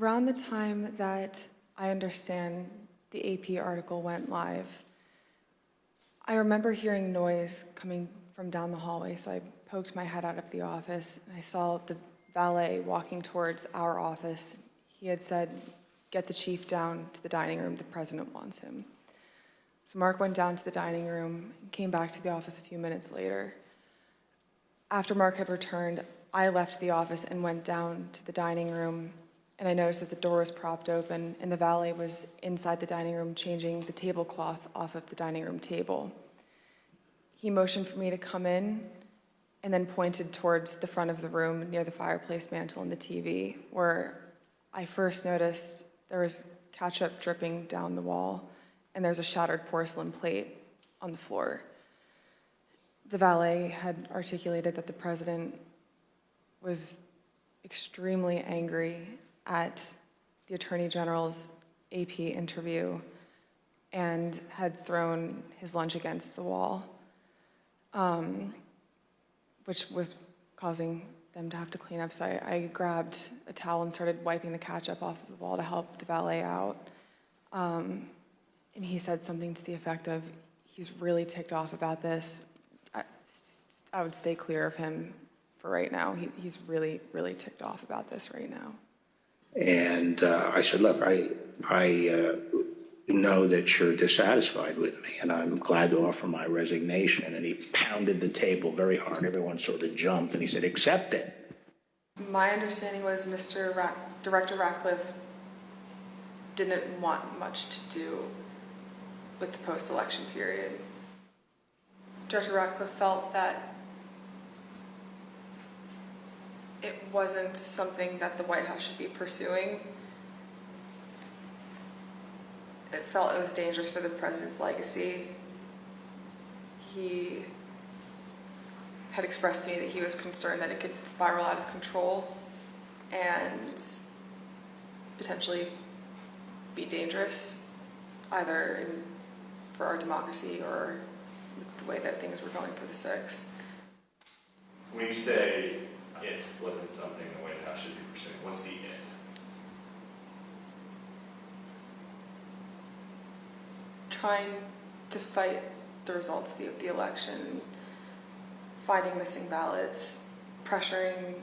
Around the time that I understand the AP article went live, I remember hearing noise coming from down the hallway, so I poked my head out of the office, and I saw the valet walking towards our office. He had said, "Get the chief down to the dining room, the president wants him." So Mark went down to the dining room and came back to the office a few minutes later. After Mark had returned, I left the office and went down to the dining room, and I noticed that the door was propped open and the valet was inside the dining room changing the tablecloth off of the dining room table. He motioned for me to come in and then pointed towards the front of the room near the fireplace mantle and the TV, where I first noticed there was ketchup dripping down the wall and there's a shattered porcelain plate on the floor. The valet had articulated that the president was extremely angry at the Attorney General's AP interview and had thrown his lunch against the wall, which was causing them to have to clean up. So I grabbed a towel and started wiping the ketchup off of the wall to help the valet out. And he said something to the effect of, "He's really ticked off about this. I would stay clear of him for right now. He's really, really ticked off about this right now." And I said, "Look, I know that you're dissatisfied with me, and I'm glad to offer my resignation." And he pounded the table very hard. Everyone sort of jumped, and he said, "Accept it." My understanding was Director Ratcliffe didn't want much to do with the post-election period. Director Ratcliffe felt that it wasn't something that the White House should be pursuing. It felt it was dangerous for the president's legacy. He had expressed to me that he was concerned that it could spiral out of control and potentially be dangerous, either for our democracy or the way that things were going for the six. When you say it wasn't something the White House should be pursuing, what's the it? Trying to fight the results of the election, finding missing ballots, pressuring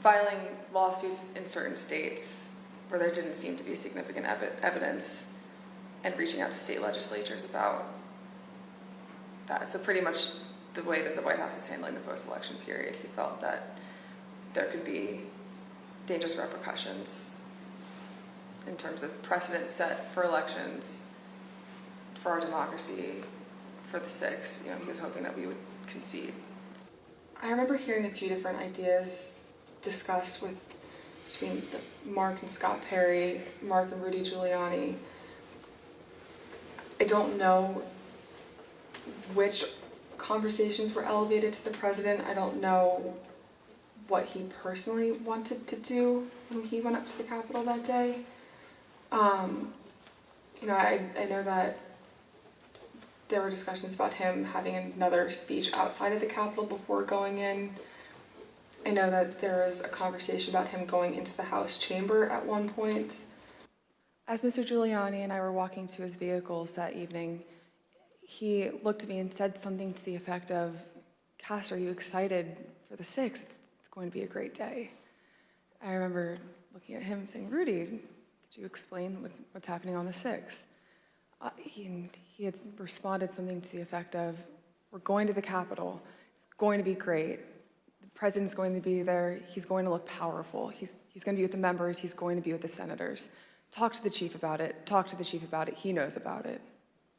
filing lawsuits in certain states where there didn't seem to be significant evidence, and reaching out to state legislatures about that. So pretty much the way that the White House is handling the post-election period, he felt that there could be dangerous repercussions in terms of precedent set for elections, for our democracy, for the six. He was hoping that we would concede. I remember hearing a few different ideas discussed between Mark and Scott Perry, Mark and Rudy Giuliani. I don't know which conversations were elevated to the president. I don't know what he personally wanted to do when he went up to the Capitol that day. I know that there were discussions about him having another speech outside of the Capitol before going in. I know that there was a conversation about him going into the House chamber at one point. As Mr. Giuliani and I were walking to his vehicles that evening, he looked at me and said something to the effect of, "Cass, are you excited for the 6th? It's going to be a great day." I remember looking at him and saying, "Rudy, could you explain what's happening on the 6th? He had responded something to the effect of, "We're going to the Capitol. It's going to be great. The president's going to be there. He's going to look powerful. He's going to be with the members. He's going to be with the senators. Talk to the chief about it. Talk to the chief about it. He knows about it."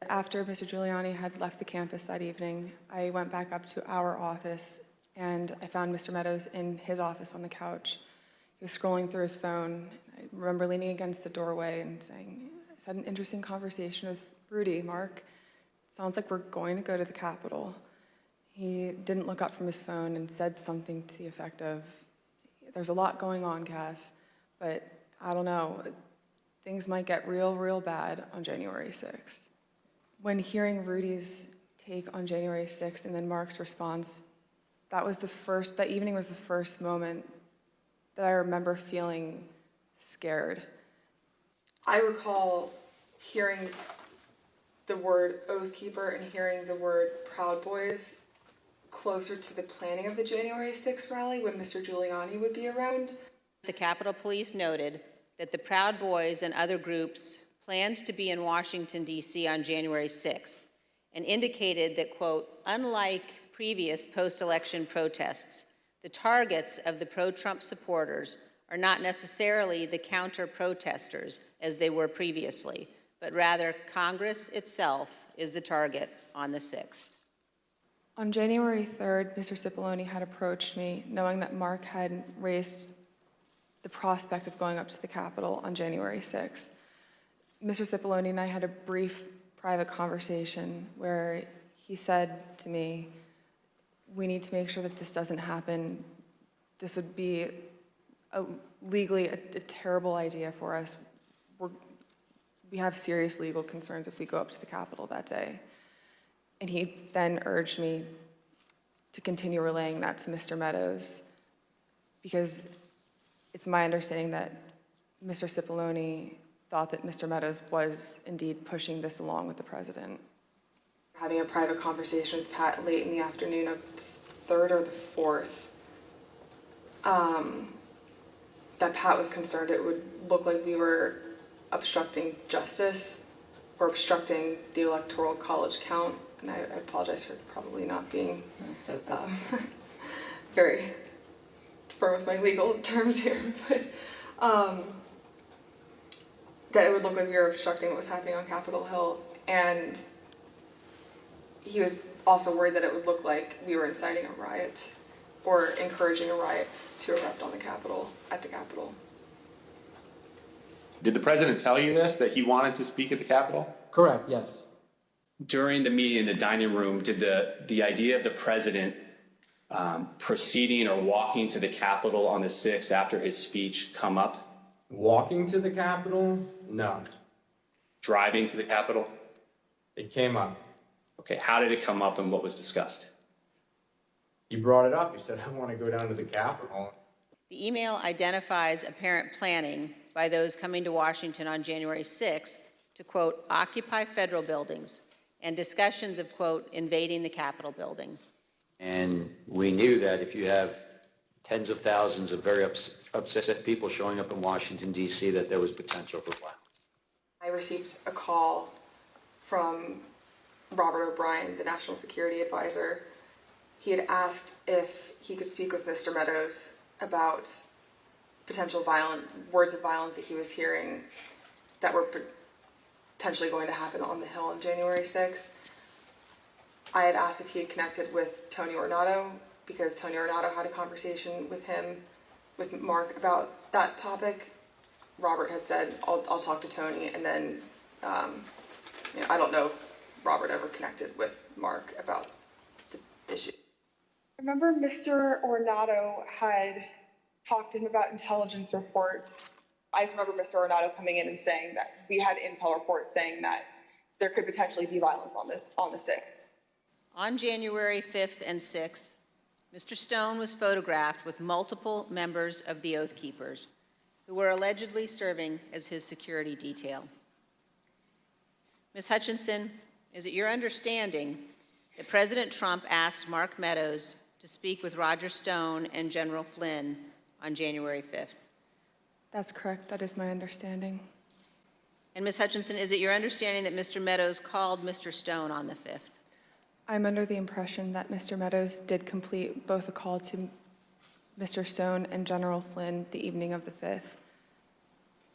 After Mr. Giuliani had left the campus that evening, I went back up to our office and I found Mr. Meadows in his office on the couch. He was scrolling through his phone. I remember leaning against the doorway and saying, "I just had an interesting conversation with Rudy, Mark. Sounds like we're going to go to the Capitol." He didn't look up from his phone and said something to the effect of, "There's a lot going on, Cass, but I don't know. Things might get real, real bad on January 6th. When hearing Rudy's take on January 6th and then Mark's response that evening was the first moment that I remember feeling scared. I recall hearing the word Oath Keeper and hearing the word Proud Boys closer to the planning of the January 6th rally when Mr. Giuliani would be around. The Capitol Police noted that the Proud Boys and other groups planned to be in Washington, D.C. on January 6th and indicated that, quote, unlike previous post-election protests, the targets of the pro-Trump supporters are not necessarily the counter-protesters as they were previously, but rather Congress itself is the target on the 6th. On January 3rd, Mr. Cipollone had approached me, knowing that Mark had raised the prospect of going up to the Capitol on January 6th. Mr. Cipollone and I had a brief private conversation where he said to me, we need to make sure that this doesn't happen. This would be legally a terrible idea for us. We have serious legal concerns if we go up to the Capitol that day. And he then urged me to continue relaying that to Mr. Meadows, because it's my understanding that Mr. Cipollone thought that Mr. Meadows was indeed pushing this along with the president. Having a private conversation with Pat late in the afternoon of the 3rd or the 4th, that Pat was concerned it would look like we were obstructing justice or obstructing the Electoral College count. And I apologize for probably not being very firm with my legal terms here, but that it would look like we were obstructing what was happening on Capitol Hill. And he was also worried that it would look like we were inciting a riot or encouraging a riot to erupt on the Capitol, at the Capitol. Did the president tell you this, that he wanted to speak at the Capitol? Correct, yes. During the meeting in the dining room, did the idea of the president proceeding or walking to the Capitol on the 6th after his speech come up? Walking to the Capitol? No. Driving to the Capitol? It came up. Okay, how did it come up and what was discussed? He brought it up. He said, I want to go down to the Capitol. The email identifies apparent planning by those coming to Washington on January 6th to, quote, occupy federal buildings, and discussions of, quote, invading the Capitol building. And we knew that if you have tens of thousands of very upset people showing up in Washington, D.C., that there was potential for violence. I received a call from Robert O'Brien, the National Security Advisor. He had asked if he could speak with Mr. Meadows about potential words of violence that he was hearing that were potentially going to happen on the Hill on January 6th. I had asked if he had connected with Tony Ornato, because Tony Ornato had a conversation with Mark about that topic. Robert had said, I'll talk to Tony, and then I don't know if Robert ever connected with Mark about the issue. I remember Mr. Ornato had talked to him about intelligence reports. I just remember Mr. Ornato coming in and saying that we had intel reports saying that there could potentially be violence on the 6th. On January 5th and 6th, Mr. Stone was photographed with multiple members of the Oath Keepers who were allegedly serving as his security detail. Ms. Hutchinson, is it your understanding that President Trump asked Mark Meadows to speak with Roger Stone and General Flynn on January 5th? That's correct. That is my understanding. And Ms. Hutchinson, is it your understanding that Mr. Meadows called Mr. Stone on the 5th? I'm under the impression that Mr. Meadows did complete both a call to Mr. Stone and General Flynn the evening of the 5th.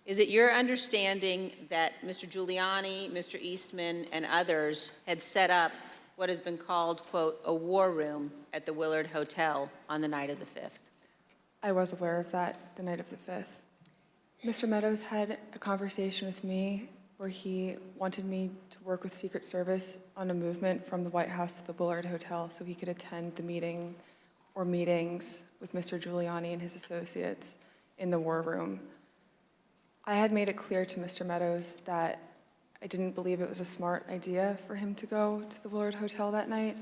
Is it your understanding that Mr. Giuliani, Mr. Eastman, and others had set up what has been called, quote, a war room at the Willard Hotel on the night of the 5th? I was aware of that the night of the 5th. Mr. Meadows had a conversation with me where he wanted me to work with Secret Service on a movement from the White House to the Willard Hotel so he could attend the meeting or meetings with Mr. Giuliani and his associates in the war room. I had made it clear to Mr. Meadows that I didn't believe it was a smart idea for him to go to the Willard Hotel that night.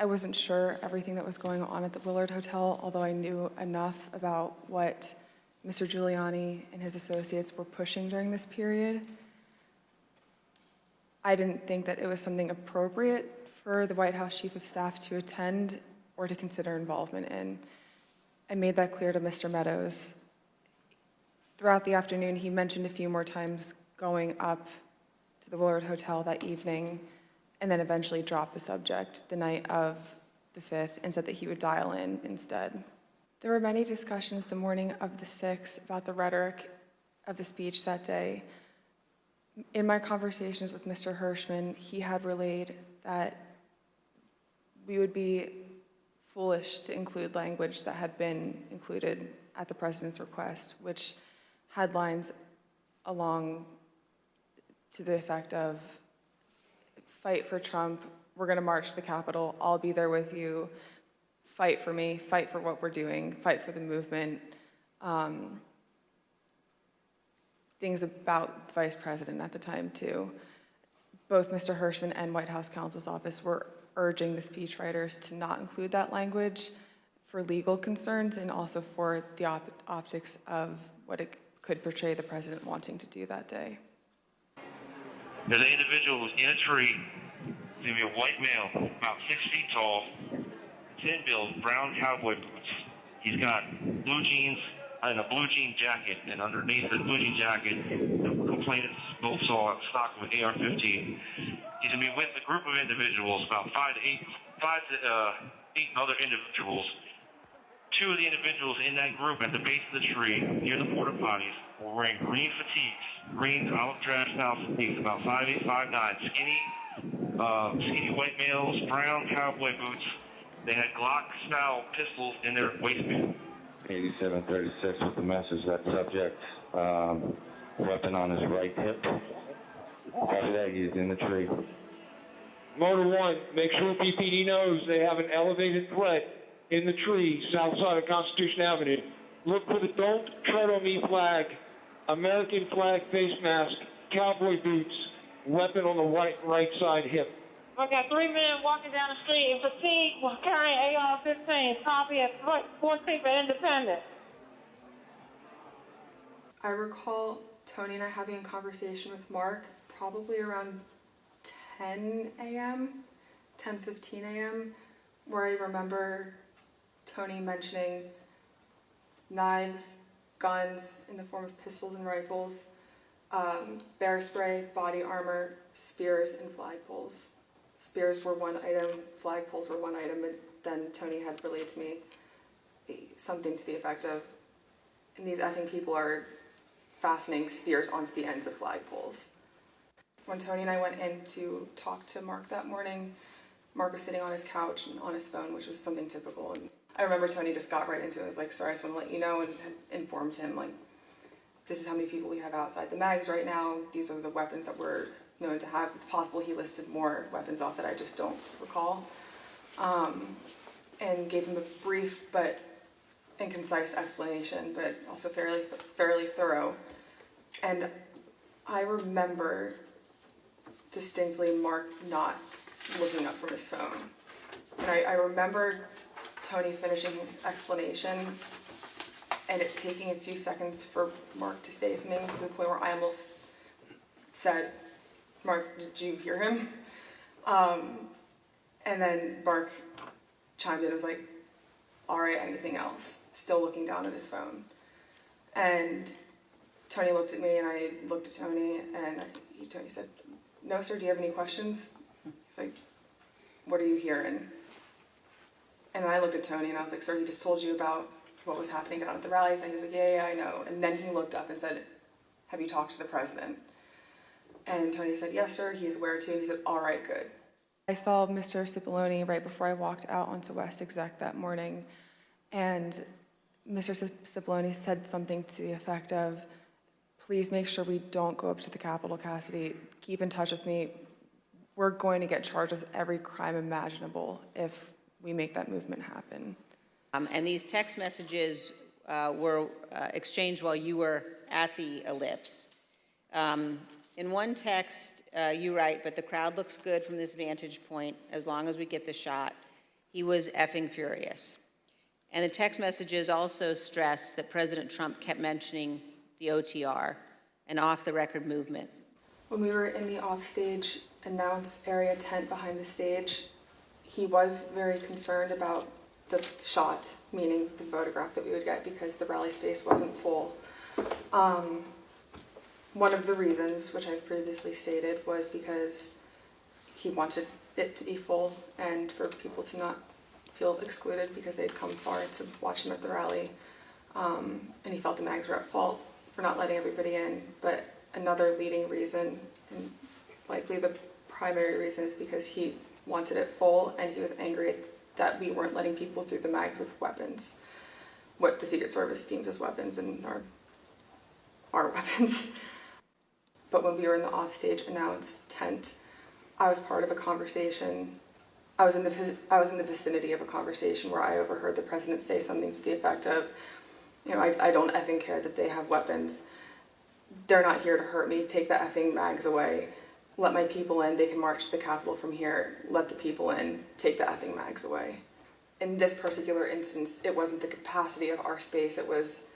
I wasn't sure everything that was going on at the Willard Hotel, although I knew enough about what Mr. Giuliani and his associates were pushing during this period. I didn't think that it was something appropriate for the White House Chief of Staff to attend or to consider involvement in. I made that clear to Mr. Meadows. Throughout the afternoon, he mentioned a few more times going up to the Willard Hotel that evening, and then eventually dropped the subject the night of the 5th and said that he would dial in instead. There were many discussions the morning of the 6th about the rhetoric of the speech that day. In my conversations with Mr. Hirschman, he had relayed that we would be foolish to include language that had been included at the president's request, which had lines along to the effect of, fight for Trump, we're going to march to the Capitol, I'll be there with you, fight for me, fight for what we're doing, fight for the movement. Things about the vice president at the time, too. Both Mr. Hirschman and White House counsel's office were urging the speechwriters to not include that language for legal concerns and also for the optics of what it could portray the president wanting to do that day. There's an individual who's in a tree. He's going to be a white male, about 6 feet tall, tin-billed, brown cowboy boots. He's got blue jeans and a blue jean jacket, and underneath the blue jean jacket, the complainants both saw a stock of an AR-15. He's going to be with a group of individuals, about five to eight other individuals. 2 of the individuals in that group at the base of the tree, near the porta potties, were wearing green fatigues, green olive drab style fatigues, about 5'8", 5'9", skinny white males, brown cowboy boots. They had Glock-style pistols in their waistband. 8736 with the message, that subject, weapon on his right hip. After that, he's in the tree. Motor 1, make sure PPD knows they have an elevated threat in the tree south side of Constitution Avenue. Look for the Don't Tread on Me flag, American flag face mask, cowboy boots, weapon on the right side hip. I got 3 men walking down the street in fatigue while carrying AR-15. Copy at 14th and Independence. I recall Tony and I having a conversation with Mark probably around 10 a.m., 10:15 a.m., where I remember Tony mentioning knives, guns in the form of pistols and rifles, bear spray, body armor, spears, and flagpoles. Spears were one item, flagpoles were one item, and then Tony had relayed to me something to the effect of, and these effing people are fastening spears onto the ends of flagpoles. When Tony and I went in to talk to Mark that morning, Mark was sitting on his couch and on his phone, which was something typical. And I remember Tony just got right into it. I was like, sorry, I just want to let you know, and had informed him, like, this is how many people we have outside the mags right now. These are the weapons that we're known to have. It's possible he listed more weapons off that I just don't recall. And gave him a brief and concise explanation, but also fairly thorough. And I remember distinctly Mark not looking up from his phone. And I remember Tony finishing his explanation and it taking a few seconds for Mark to say something to the point where I almost said, Mark, did you hear him? And then Mark chimed in and was like, all right, anything else? Still looking down at his phone. And Tony looked at me and I looked at Tony and Tony said, no, sir, do you have any questions? He's like, what are you hearing? And then I looked at Tony and I was like, sir, he just told you about what was happening down at the rallies. And he was like, yeah, I know. And then he looked up and said, have you talked to the president? And Tony said, yes, sir, he's aware too. He said, all right, good. I saw Mr. Cipollone right before I walked out onto West Exec that morning. And Mr. Cipollone said something to the effect of, please make sure we don't go up to the Capitol, Cassidy. Keep in touch with me. We're going to get charged with every crime imaginable if we make that movement happen. And these text messages were exchanged while you were at the ellipse. In one text, you write, but the crowd looks good from this vantage point as long as we get the shot. He was effing furious. And the text messages also stressed that President Trump kept mentioning the OTR, an off-the-record movement. When we were in the offstage announce area tent behind the stage, he was very concerned about the shot, meaning the photograph that we would get, because the rally space wasn't full. One of the reasons, which I've previously stated, was because he wanted it to be full and for people to not feel excluded because they'd come far to watch him at the rally. And he felt the mags were at fault for not letting everybody in. But another leading reason, and likely the primary reason, is because he wanted it full and he was angry that we weren't letting people through the mags with weapons, what the Secret Service deems as weapons and our weapons. But when we were in the offstage announce tent, I was part of a conversation. I was in the vicinity of a conversation where I overheard the president say something to the effect of, I don't effing care that they have weapons. They're not here to hurt me. Take the effing mags away. Let my people in. They can march to the Capitol from here. Let the people in. Take the effing mags away. In this particular instance, it wasn't the capacity of our space. It was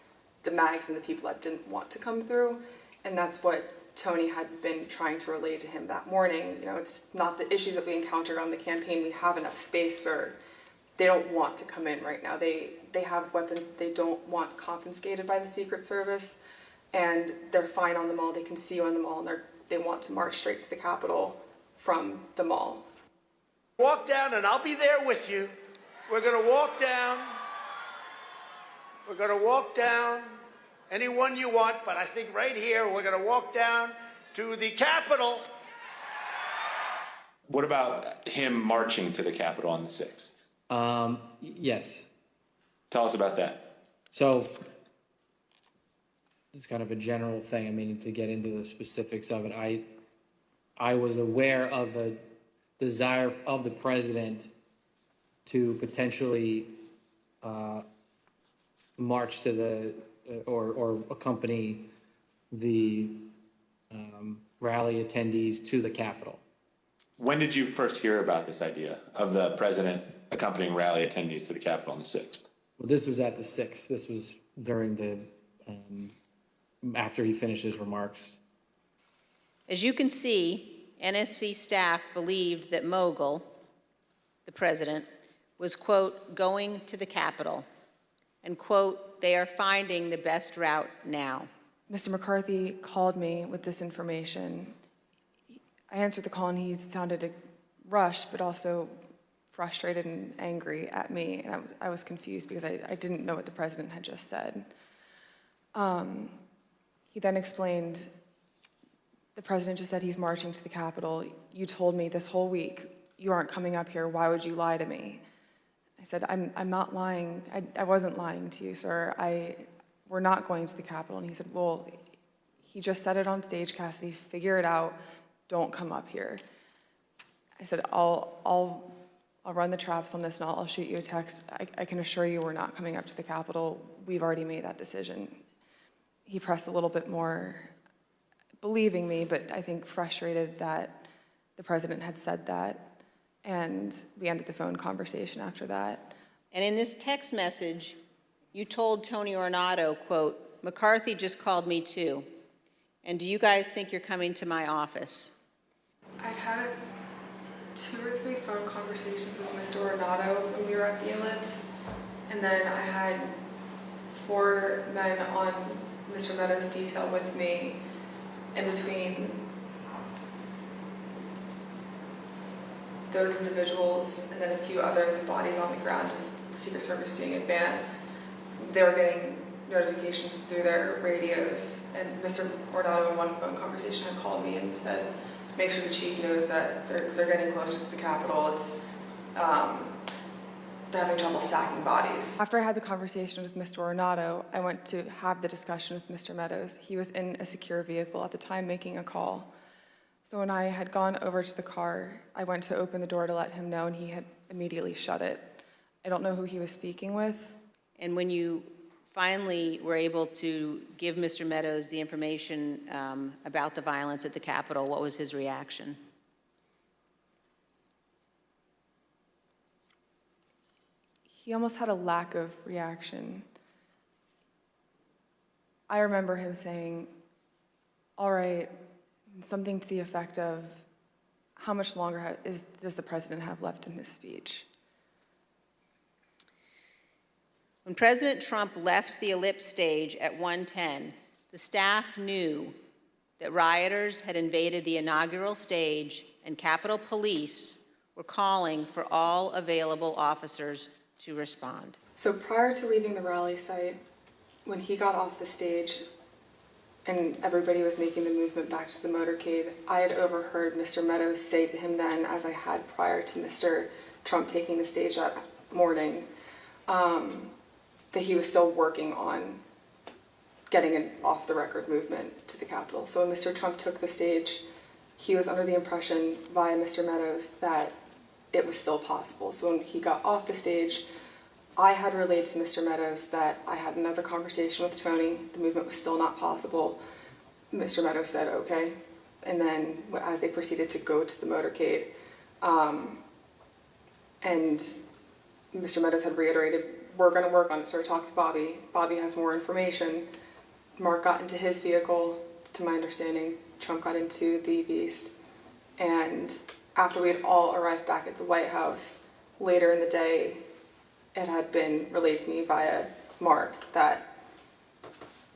the mags and the people that didn't want to come through. And that's what Tony had been trying to relay to him that morning. It's not the issues that we encountered on the campaign. We have enough space, or they don't want to come in right now. They have weapons that they don't want confiscated by the Secret Service, and they're fine on the mall. They can see you on the mall, and they want to march straight to the Capitol from the mall. Walk down, and I'll be there with you. We're going to walk down. We're going to walk down. Anyone you want, but I think right here we're going to walk down to the Capitol. What about him marching to the Capitol on the 6th? Yes. Tell us about that. So it's kind of a general thing. I mean, to get into the specifics of it, I was aware of a desire of the president to potentially march to the or accompany the rally attendees to the Capitol. When did you first hear about this idea of the president accompanying rally attendees to the Capitol on the 6th? Well, this was at the 6th. This was during the after he finished his remarks. As you can see, NSC staff believed that Mogul, the president, was, quote, going to the Capitol, and, quote, they are finding the best route now. Mr. McCarthy called me with this information. I answered the call, and he sounded rushed, but also frustrated and angry at me, and I was confused because I didn't know what the president had just said. He then explained, the president just said he's marching to the Capitol. You told me this whole week you aren't coming up here. Why would you lie to me? I said, I'm not lying. I wasn't lying to you, sir. We're not going to the Capitol. And he said, well, he just said it on stage, Cassidy. Figure it out. Don't come up here. I said, I'll run the traps on this, and I'll shoot you a text. I can assure you we're not coming up to the Capitol. We've already made that decision. He pressed a little bit more, believing me, but I think frustrated that the president had said that. And we ended the phone conversation after that. And in this text message, you told Tony Ornato, quote, McCarthy just called me too. And do you guys think you're coming to my office? I've had 2 or 3 phone conversations with Mr. Ornato when we were at the Ellipse. And then I had 4 men on Mr. Meadows' detail with me in between those individuals and then a few other bodies on the ground, just the Secret Service doing advance. They were getting notifications through their radios, and Mr. Ornato in one phone conversation had called me and said, make sure the chief knows that they're getting close to the Capitol. It's they're having trouble stacking bodies. After I had the conversation with Mr. Ornato, I went to have the discussion with Mr. Meadows. He was in a secure vehicle at the time making a call. So when I had gone over to the car, I went to open the door to let him know, and he had immediately shut it. I don't know who he was speaking with. And when you finally were able to give Mr. Meadows the information about the violence at the Capitol, what was his reaction? he almost had a lack of reaction. I remember him saying, all right, something to the effect of, how much longer does the president have left in his speech? When President Trump left the ellipse stage at 1:10, the staff knew that rioters had invaded the inaugural stage and Capitol Police were calling for all available officers to respond. So prior to leaving the rally site, when he got off the stage and everybody was making the movement back to the motorcade, I had overheard Mr. Meadows say to him then, as I had prior to Mr. Trump taking the stage that morning, that he was still working on getting an off-the-record movement to the Capitol. So when Mr. Trump took the stage, he was under the impression via Mr. Meadows that it was still possible. So when he got off the stage, I had relayed to Mr. Meadows that I had another conversation with Tony. The movement was still not possible. Mr. Meadows said, okay. And then as they proceeded to go to the motorcade, and Mr. Meadows had reiterated, we're going to work on it, so I talked to Bobby. Bobby has more information. Mark got into his vehicle, to my understanding. Trump got into the Beast. And after we had all arrived back at the White House, later in the day, it had been relayed to me via Mark that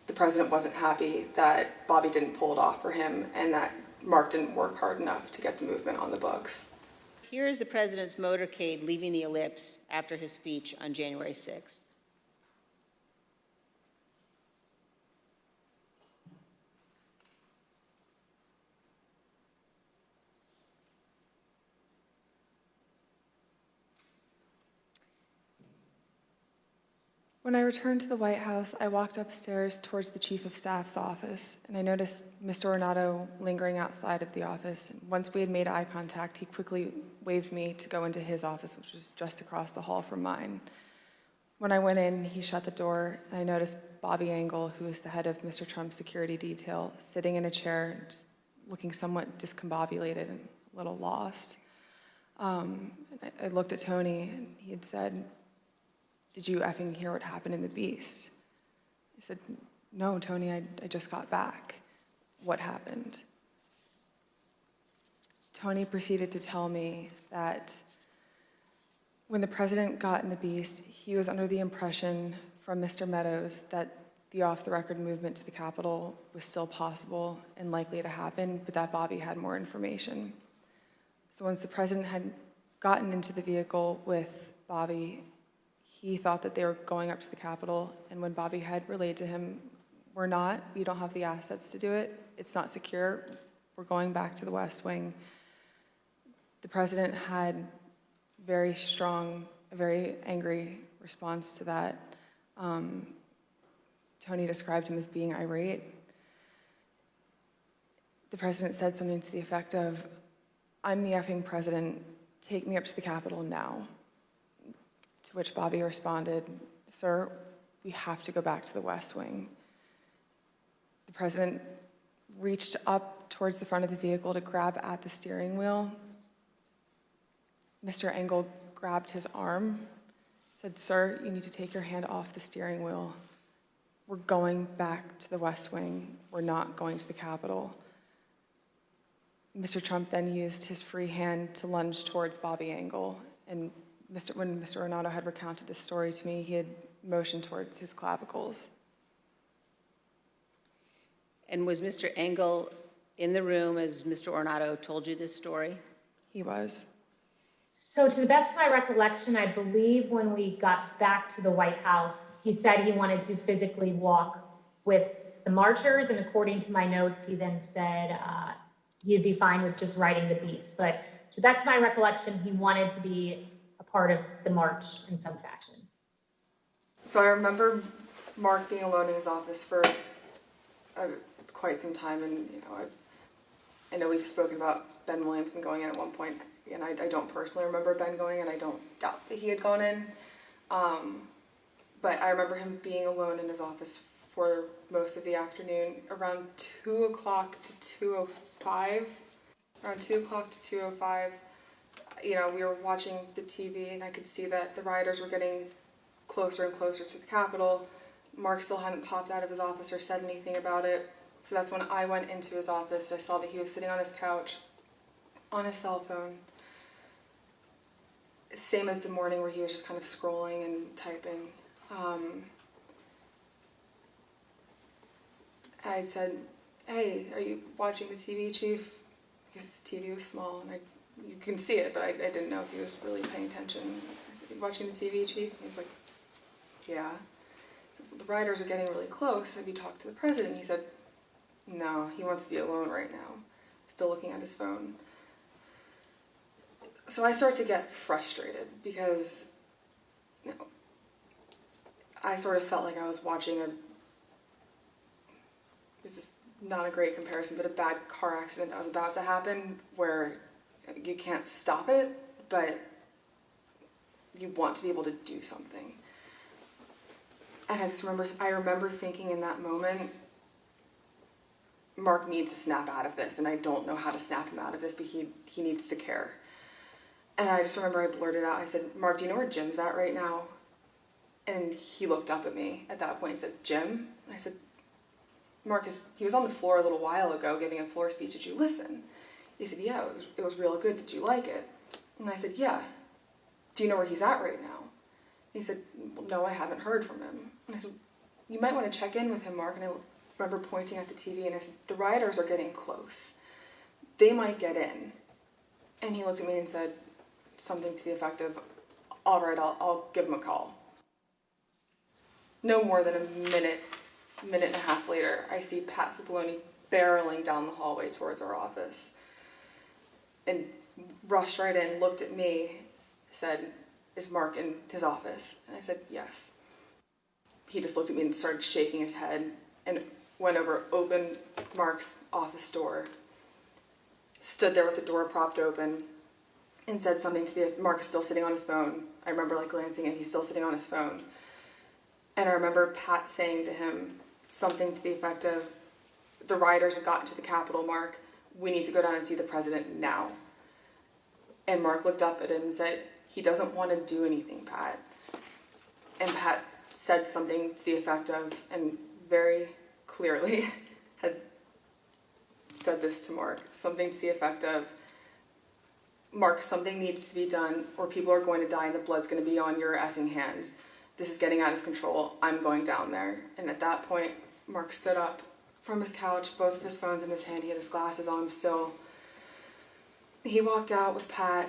the president wasn't happy, that Bobby didn't pull it off for him, and that Mark didn't work hard enough to get the movement on the books. Here is the president's motorcade leaving the ellipse after his speech on January 6th. When I returned to the White House, I walked upstairs towards the Chief of Staff's office, and I noticed Mr. Ornato lingering outside of the office. Once we had made eye contact, he quickly waved me to go into his office, which was just across the hall from mine. When I went in, he shut the door, and I noticed Bobby Engel, who is the head of Mr. Trump's security detail, sitting in a chair, just looking somewhat discombobulated and a little lost. I looked at Tony, and he had said, "Did you effing hear what happened in the Beast?" I said, "No, Tony, I just got back. What happened?" Tony proceeded to tell me that when the president got in the Beast, he was under the impression from Mr. Meadows that the off-the-record movement to the Capitol was still possible and likely to happen, but that Bobby had more information. So once the president had gotten into the vehicle with Bobby, he thought that they were going up to the Capitol, and when Bobby had relayed to him, "We're not, we don't have the assets to do it, it's not secure, we're going back to the West Wing," the president had a very angry response to that. Tony described him as being irate. The president said something to the effect of, "I'm the effing president, take me up to the Capitol now." To which Bobby responded, "Sir, we have to go back to the West Wing." The president reached up towards the front of the vehicle to grab at the steering wheel. Mr. Engel grabbed his arm, said, "Sir, you need to take your hand off the steering wheel. We're going back to the West Wing. We're not going to the Capitol." Mr. Trump then used his free hand to lunge towards Bobby Engel, and when Mr. Ornato had recounted this story to me, he had motioned towards his clavicles. And was Mr. Engel in the room as Mr. Ornato told you this story? He was. So to the best of my recollection, I believe when we got back to the White House, he said he wanted to physically walk with the marchers, and according to my notes, he then said he'd be fine with just riding the Beast. But to the best of my recollection, he wanted to be a part of the march in some fashion. So I remember Mark being alone in his office for quite some time, and I know we've spoken about Ben Williamson going in at one point, and I don't personally remember Ben going in. I don't doubt that he had gone in, but I remember him being alone in his office for most of the afternoon, around 2 o'clock to 2:05. Around 2 o'clock to 2:05, we were watching the TV and I could see that the rioters were getting closer and closer to the Capitol. Mark still hadn't popped out of his office or said anything about it. So that's when I went into his office. I saw that he was sitting on his couch on his cell phone. Same as the morning where he was just kind of scrolling and typing. I said, "Hey, are you watching the TV, Chief?" Because his TV was small and you can see it, but I didn't know if he was really paying attention. I said, "You watching the TV, Chief?" And he was like, "Yeah." I said, "The rioters are getting really close. Have you talked to the president?" He said, "No, he wants to be alone right now." Still looking at his phone. So I start to get frustrated because I sort of felt like I was watching this is not a great comparison, but a bad car accident that was about to happen where you can't stop it, but you want to be able to do something. And I remember thinking in that moment, Mark needs to snap out of this, and I don't know how to snap him out of this, but he needs to care. And I just remember I blurted out, I said, "Mark, do you know where Jim's at right now?" And he looked up at me at that point and said, "Jim?" And I said, "Mark, he was on the floor a little while ago giving a floor speech. Did you listen?" He said, "Yeah, it was real good. Did you like it?" And I said, "Yeah. Do you know where he's at right now?" And he said, "Well, no, I haven't heard from him." And I said, "You might want to check in with him, Mark." And I remember pointing at the TV and I said, "The rioters are getting close. They might get in." And he looked at me and said something to the effect of, "All right, I'll give him a call." No more than a minute and a half later, I see Pat Cipollone barreling down the hallway towards our office and rushed right in, looked at me, said, "Is Mark in his office?" And I said, "Yes." He just looked at me and started shaking his head and went over, opened Mark's office door, stood there with the door propped open, and said something to Mark is still sitting on his phone. I remember glancing and he's still sitting on his phone. And I remember Pat saying to him something to the effect of, "The rioters have gotten to the Capitol, Mark. We need to go down and see the president now." And Mark looked up at him and said, "He doesn't want to do anything, Pat." And Pat said something to the effect of, and very clearly had said this to Mark, something to the effect of, "Mark, something needs to be done or people are going to die and the blood's going to be on your effing hands. This is getting out of control. I'm going down there." And at that point, Mark stood up from his couch, both of his phones in his hand. He had his glasses on still. He walked out with Pat.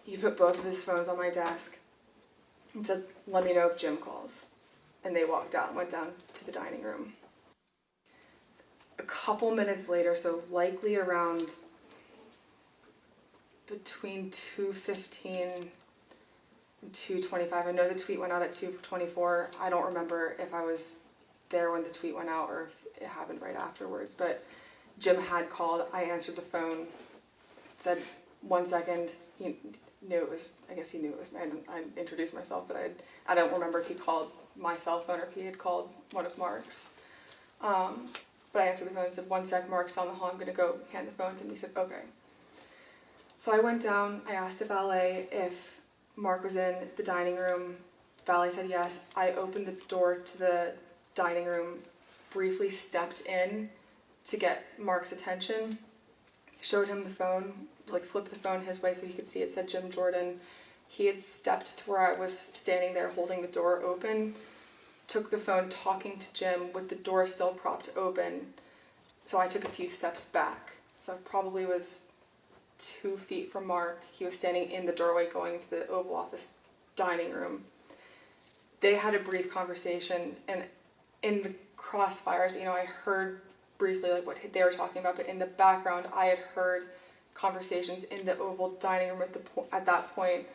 He put both of his phones on my desk and said, "Let me know if Jim calls." And they walked out and went down to the dining room. A couple minutes later, so likely around between 2:15 and 2:25. I know the tweet went out at 2:24. I don't remember if I was there when the tweet went out or if it happened right afterwards, but Jim had called. I answered the phone, said 1 second. He knew it was, I guess he knew it was me. I introduced myself, but I don't remember if he called my cell phone or if he had called one of Mark's. But I answered the phone and said, 1 sec, Mark's on the hall. I'm going to go hand the phone to him. He said, "Okay." So I went down. I asked the valet if Mark was in the dining room. Valet said yes. I opened the door to the dining room, briefly stepped in to get Mark's attention, showed him the phone, flipped the phone his way so he could see it said Jim Jordan. He had stepped to where I was standing there holding the door open, took the phone talking to Jim with the door still propped open. So I took a few steps back. So I probably was 2 feet from Mark. He was standing in the doorway going to the Oval Office dining room. They had a brief conversation, and in the crossfires, I heard briefly what they were talking about, but in the background, I had heard conversations in the Oval dining room at that point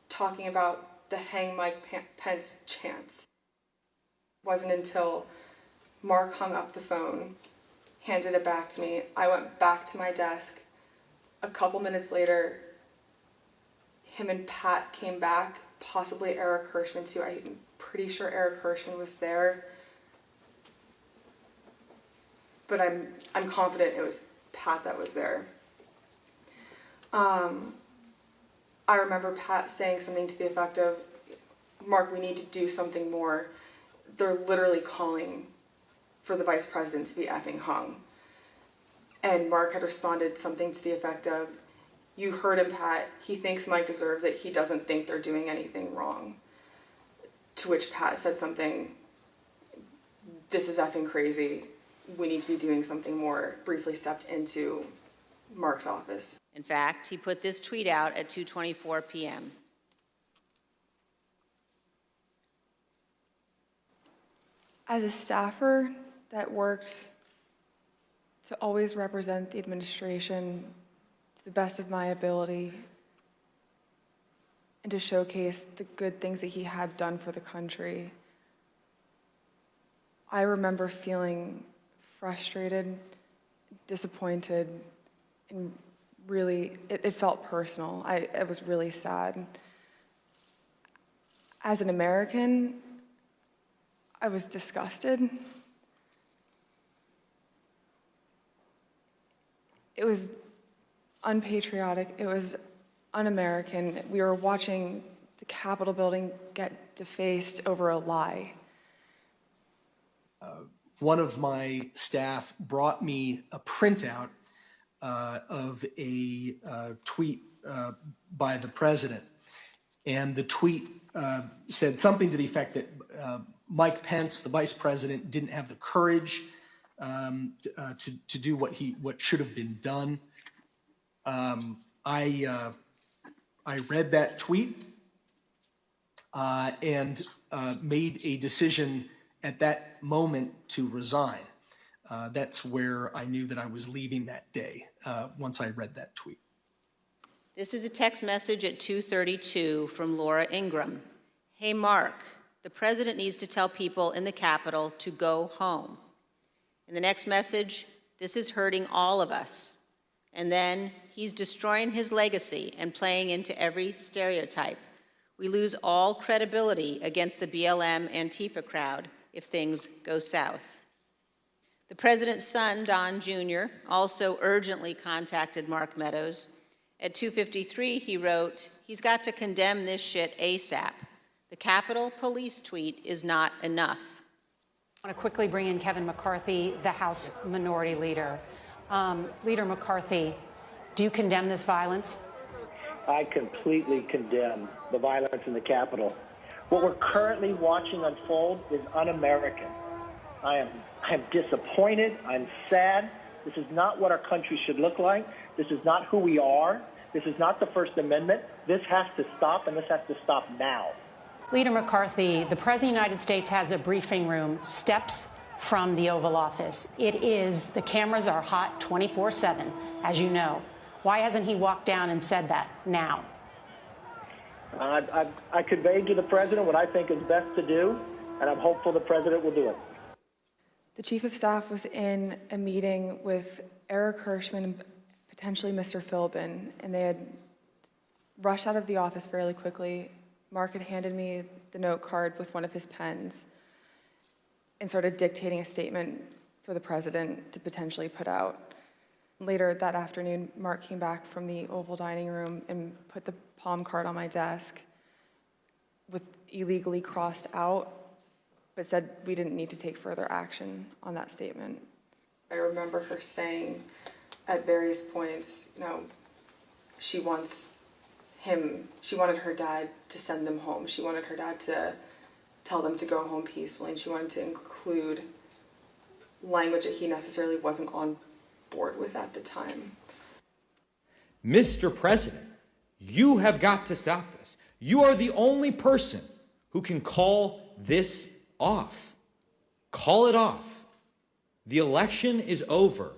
talking about the Hang Mike Pence chants. It wasn't until Mark hung up the phone, handed it back to me. I went back to my desk. A couple minutes later, him and Pat came back, possibly Eric Hirschman too. I'm pretty sure Eric Hirschman was there, but I'm confident it was Pat that was there. I remember Pat saying something to the effect of, Mark, we need to do something more. They're literally calling for the vice president to be effing hung. And Mark had responded something to the effect of, you heard him, Pat. He thinks Mike deserves it. He doesn't think they're doing anything wrong. To which Pat said something, this is effing crazy. We need to be doing something more. Briefly stepped into Mark's office. In fact, he put this tweet out at 2:24 p.m. As a staffer that worked to always represent the administration to the best of my ability and to showcase the good things that he had done for the country, I remember feeling frustrated, disappointed, and really, it felt personal. It was really sad. As an American, I was disgusted. It was unpatriotic. It was un-American. We were watching the Capitol building get defaced over a lie. One of my staff brought me a printout of a tweet by the president. And the tweet said something to the effect that Mike Pence, the vice president, didn't have the courage to do what should have been done. I read that tweet and made a decision at that moment to resign. That's where I knew that I was leaving that day, once I read that tweet. This is a text message at 2:32 from Laura Ingram. Hey, Mark, the president needs to tell people in the Capitol to go home. In the next message, this is hurting all of us. And then he's destroying his legacy and playing into every stereotype. We lose all credibility against the BLM Antifa crowd if things go south. The president's son, Don Jr., also urgently contacted Mark Meadows. At 2:53, he wrote, he's got to condemn this shit ASAP. The Capitol Police tweet is not enough. I want to quickly bring in Kevin McCarthy, the House Minority Leader. Leader McCarthy, do you condemn this violence? I completely condemn the violence in the Capitol. What we're currently watching unfold is un-American. I'm disappointed. I'm sad. This is not what our country should look like. This is not who we are. This is not the First Amendment. This has to stop, and this has to stop now. Leader McCarthy, the President of the United States has a briefing room steps from the Oval Office. The cameras are hot 24/7, as you know. Why hasn't he walked down and said that now? I conveyed to the President what I think is best to do, and I'm hopeful the President will do it. The Chief of Staff was in a meeting with Eric Hirschman and potentially Mr. Philbin, and they had rushed out of the office fairly quickly. Mark had handed me the note card with one of his pens and started dictating a statement for the President to potentially put out. Later that afternoon, Mark came back from the Oval Dining Room and put the palm card on my desk with illegally crossed out, but said we didn't need to take further action on that statement. I remember her saying at various points, she wanted her dad to send them home. She wanted her dad to tell them to go home peacefully, and she wanted to include language that he necessarily wasn't on board with at the time. Mr. President, you have got to stop this. You are the only person who can call this off. Call it off. The election is over.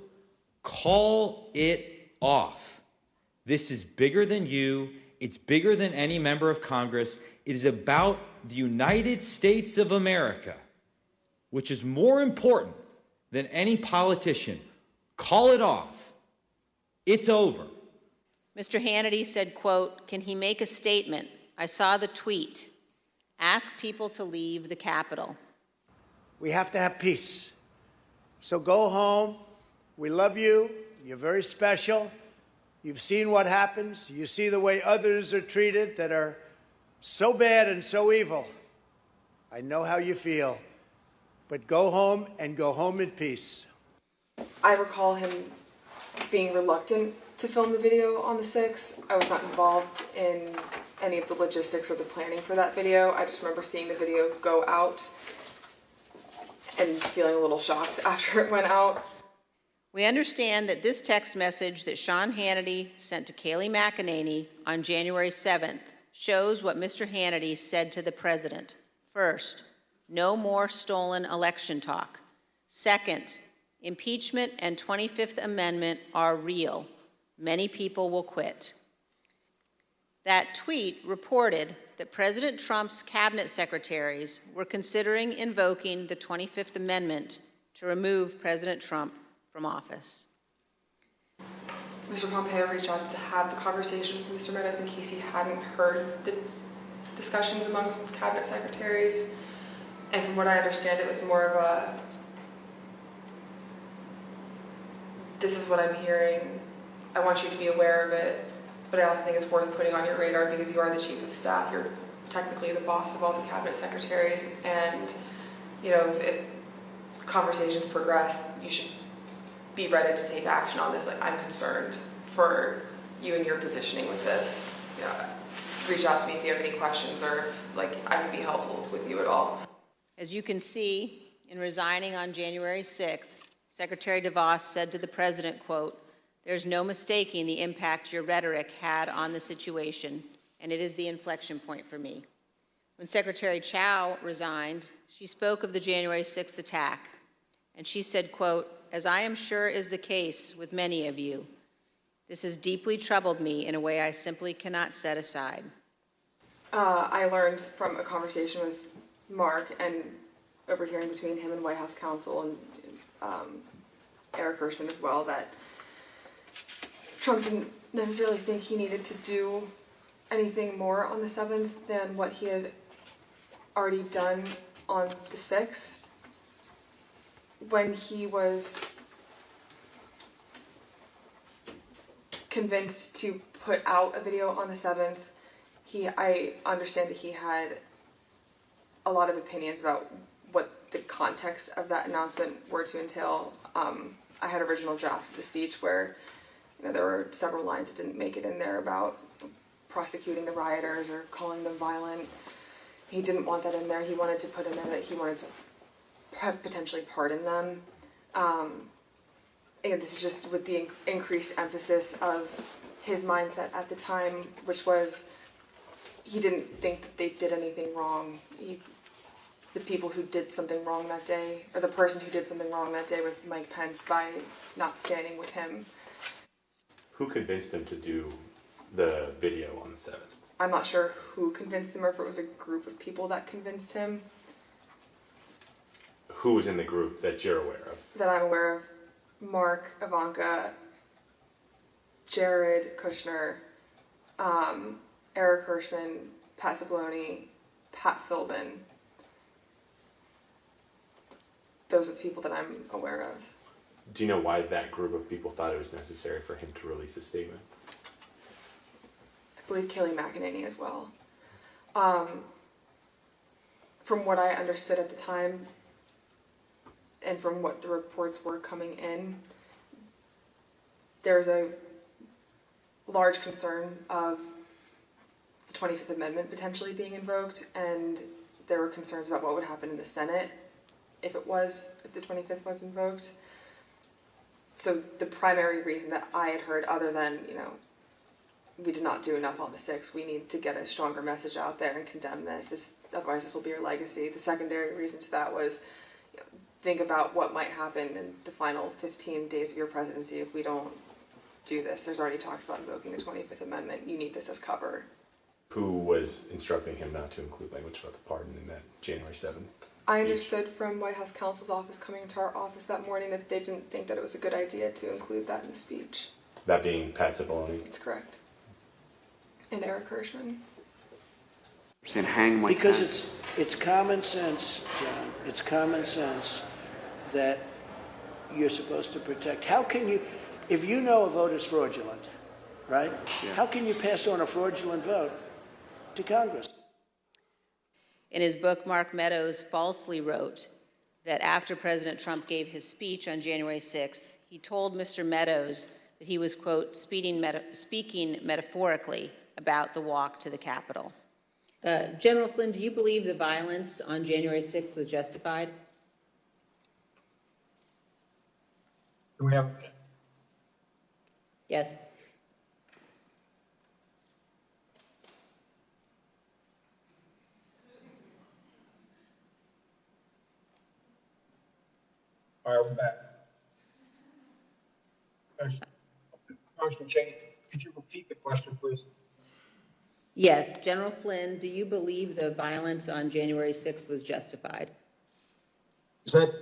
Call it off. This is bigger than you. It's bigger than any member of Congress. It is about the United States of America, which is more important than any politician. Call it off. It's over. Mr. Hannity said, quote, can he make a statement? I saw the tweet. Ask people to leave the Capitol. We have to have peace. So go home. We love you. You're very special. You've seen what happens. You see the way others are treated that are so bad and so evil. I know how you feel. But go home and go home in peace. I recall him being reluctant to film the video on the 6th. I was not involved in any of the logistics or the planning for that video. I just remember seeing the video go out and feeling a little shocked after it went out. We understand that this text message that Sean Hannity sent to Kayleigh McEnany on January 7th shows what Mr. Hannity said to the president. First, no more stolen election talk. Second, impeachment and 25th Amendment are real. Many people will quit. That tweet reported that President Trump's cabinet secretaries were considering invoking the 25th Amendment to remove President Trump from office. Mr. Pompeo reached out to have the conversation with Mr. Meadows in case he hadn't heard the discussions amongst cabinet secretaries. And from what I understand, it was more of a, this is what I'm hearing, I want you to be aware of it, but I also think it's worth putting on your radar because you are the chief of staff, you're technically the boss of all the cabinet secretaries, and you know, if conversations progress, you should be ready to take action on this. Like, I'm concerned for you and your positioning with this. You know, reach out to me if you have any questions or like I can be helpful with you at all. As you can see, in resigning on January 6th, Secretary DeVos said to the president, quote, "There's no mistaking the impact your rhetoric had on the situation, and it is the inflection point for me." When Secretary Chow resigned, she spoke of the January 6th attack, and she said, quote, "As I am sure is the case with many of you, this has deeply troubled me in a way I simply cannot set aside." I learned from a conversation with Mark and overhearing between him and White House counsel and Eric Hirschman as well that Trump didn't necessarily think he needed to do anything more on the 7th than what he had already done on the 6th. When he was convinced to put out a video on the 7th, I understand that he had a lot of opinions about what the context of that announcement were to entail. I had original drafts of the speech where there were several lines that didn't make it in there about prosecuting the rioters or calling them violent. He didn't want that in there. He wanted to put in there that he wanted to potentially pardon them. And this is just with the increased emphasis of his mindset at the time, which was he didn't think that they did anything wrong. The people who did something wrong that day, or the person who did something wrong that day, was Mike Pence by not standing with him. Who convinced him to do the video on the 7th? I'm not sure who convinced him or if it was a group of people that convinced him. Who was in the group that you're aware of? That I'm aware of. Mark, Ivanka, Jared Kushner, Eric Hirschman, Pat Cipollone, Pat Philbin. Those are the people that I'm aware of. Do you know why that group of people thought it was necessary for him to release a statement? I believe Kayleigh McEnany as well. From what I understood at the time, and from what the reports were coming in, there's a large concern of the 25th Amendment potentially being invoked, and there were concerns about what would happen in the Senate if the 25th was invoked. So the primary reason that I had heard, other than, we did not do enough on the 6th, we need to get a stronger message out there and condemn this, otherwise this will be your legacy. The secondary reason to that was, think about what might happen in the final 15 days of your presidency if we don't do this. There's already talks about invoking the 25th Amendment. You need this as cover. Who was instructing him not to include language about the pardon in that January 7th speech? I understood from White House counsel's office coming into our office that morning that they didn't think that it was a good idea to include that in the speech. That being Pat Cipollone? That's correct. And Eric Hirschman. Because it's common sense, John. It's common sense that you're supposed to protect. How can you, if you know a vote is fraudulent, right? How can you pass on a fraudulent vote to Congress? In his book, Mark Meadows falsely wrote that after President Trump gave his speech on January 6th, he told Mr. Meadows that he was, quote, speaking metaphorically about the walk to the Capitol. General Flynn, do you believe the violence on January 6th was justified? Do we have? Yes. All right, we're back. Congressman Cheney, could you repeat the question, please? Yes. General Flynn, do you believe the violence on January 6th was justified? Is that,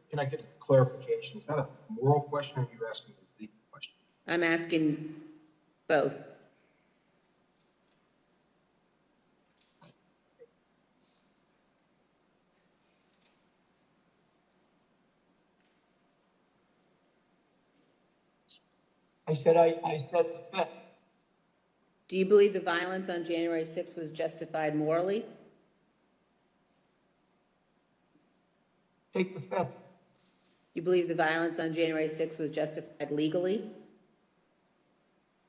can I get a clarification? Is that a moral question or are you asking a legal question? I'm asking both. I said the Fifth. Do you believe the violence on January 6th was justified morally? Take the Fifth. You believe the violence on January 6th was justified legally?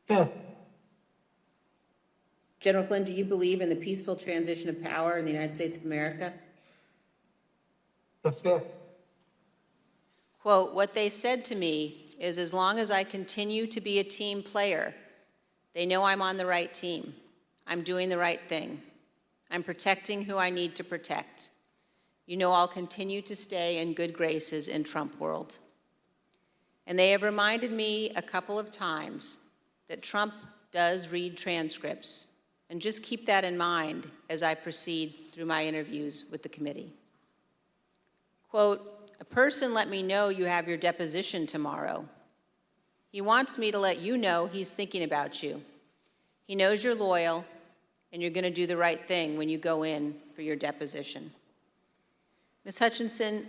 Fifth. General Flynn, do you believe in the peaceful transition of power in the United States of America? The Fifth. Quote, what they said to me is as long as I continue to be a team player, they know I'm on the right team. I'm doing the right thing. I'm protecting who I need to protect. You know I'll continue to stay in good graces in Trump world. And they have reminded me a couple of times that Trump does read transcripts, and just keep that in mind as I proceed through my interviews with the committee. Quote, a person let me know you have your deposition tomorrow. He wants me to let you know he's thinking about you. He knows you're loyal and you're going to do the right thing when you go in for your deposition. Ms. Hutchinson,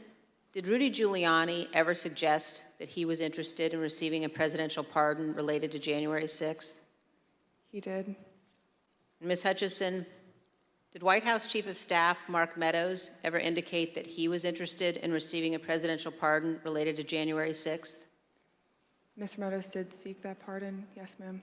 did Rudy Giuliani ever suggest that he was interested in receiving a presidential pardon related to January 6th? He did. Ms. Hutchinson, did White House Chief of Staff Mark Meadows ever indicate that he was interested in receiving a presidential pardon related to January 6th? Mr. Meadows did seek that pardon. Yes, ma'am.